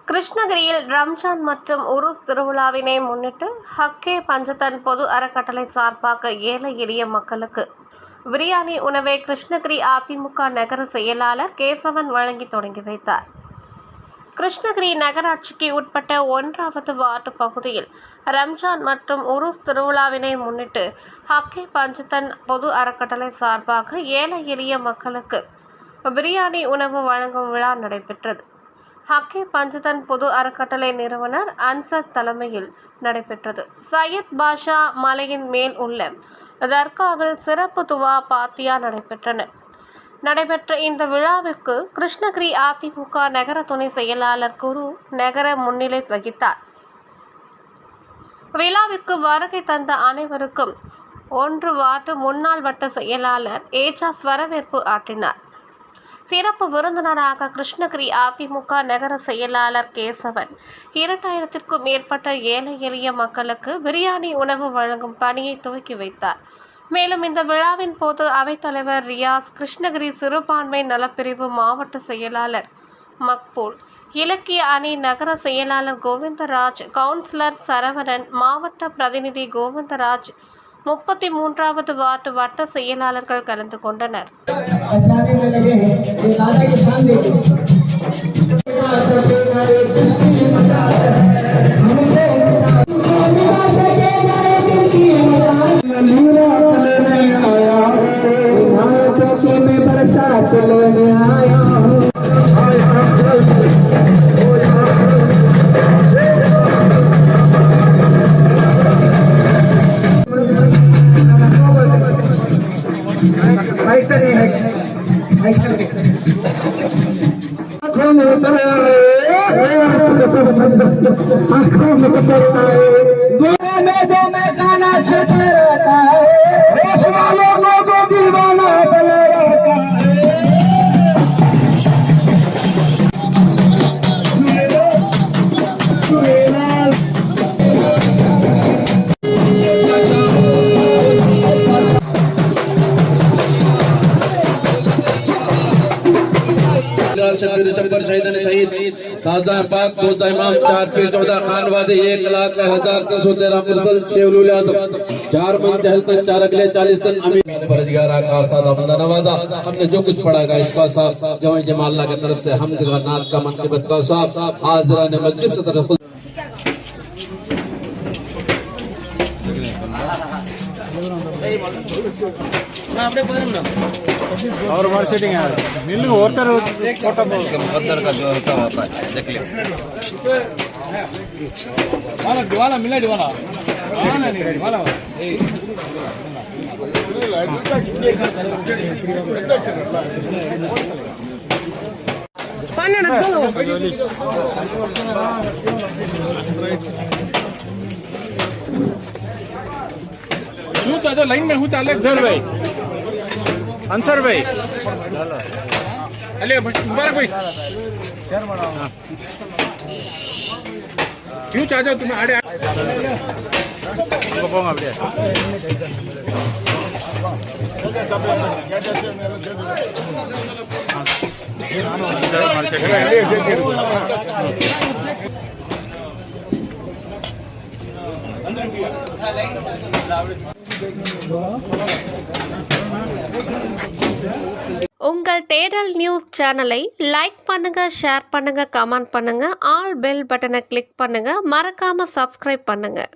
கிருஷ்ணகிரியில் ரம்ஜான் மற்றும் உருஸ் திருவிழாவினை முன்னிட்டு ஹக்கே பஞ்சதன் பொது அறக்கட்டளை சார்பாக ஏழை எளிய மக்களுக்கு பிரியாணி உணவை கிருஷ்ணகிரி அதிமுக நகர செயலாளர் கேசவன் வழங்கி தொடங்கி வைத்தார். கிருஷ்ணகிரி நகராட்சிக்கு உட்பட்ட 1வது வார்டு பகுதியில் ரம்ஜான் மற்றும் உருஸ் திருவிழாவினை முன்னிட்டு ஹக்கே பஞ்சதன் பொது அறக்கட்டளை சார்பாக ஏழை எளிய மக்களுக்கு பிரியாணி உணவு வழங்கும் விழா நடைபெற்றது. ஹக்கே பஞ்சதன் பொது அறக்கட்டளை நிறுவனர் அன்சர் தலைமையில் நடைபெற்றது. சையத் பாஷா மலையின் மேல் உள்ள தர்காவில் சிறப்பு துவா பாத்தியா நடைபெற்ற இந்த விழாவிற்கு கிருஷ்ணகிரி அதிமுக நகர துணை செயலாளர் குரு நகர முன்னிலை வகித்தார். விழாவிற்கு வருகை தந்த அனைவருக்கும் 1 வார்டு முன்னாள் வட்ட செயலாளர் ஏஜாஸ் வரவேற்பு ஆற்றினார். சிறப்பு விருந்தினராக கிருஷ்ணகிரி அதிமுக நகர செயலாளர் கேசவன் 2000க்கும் மேற்பட்ட ஏழை எளிய மக்களுக்கு பிரியாணி உணவு வழங்கும் பணியை துவக்கி வைத்தார். மேலும் இந்த விழாவின் போது அவைத்தலைவர் ரியாஸ், கிருஷ்ணகிரி சிறுபான்மை நலப்பிரிவு மாவட்ட செயலாளர் மக்பூல், இலக்கிய அணி நகர செயலாளர் கோவிந்தராஜ், கவுன்சிலர் சரவணன், மாவட்ட பிரதிநிதி கோவிந்தராஜ், 33வது வார்டு வட்ட செயலாளர்கள் கலந்து கொண்டனர். जो मैं गाना छुपा रहता है, होश वालों को दीवाना बना रहता चक्कर शहीद ताजा पाक दोस्त इमाम 4 पीर 14 खान वादे 1,1013 मुरसल शेवलुल आदम 4 मन चहलतन 4 अगले 40 तन अमीर परदिगार आकार सादा बंदा नवाजा। हमने जो कुछ पढ़ा का इसका साहब जवान जमाल अल्लाह की तरफ से हमद का नात का मनक़िबत का साहब हाज़िरान मजलिस की तरफ और मार्केटिंग है नीलू और फोटो पत्थर का जो होता है देख ले दीवाना मिला दीवाना नहीं दीवाना चाचा लाइन में हूँ चाले भाई आंसर भाई अले मुबारक भाई क्यों चाचा तुम्हें आड़े बोंगा बढ़िया உங்கள் தேடல் நியூஸ் சேனலை லைக் பண்ணுங்க, ஷேர் பண்ணுங்க, கமெண்ட் பண்ணுங்க, ஆல் பெல் பட்டனை கிளிக் பண்ணுங்க, மறக்காம சப்ஸ்கிரைப் பண்ணுங்க.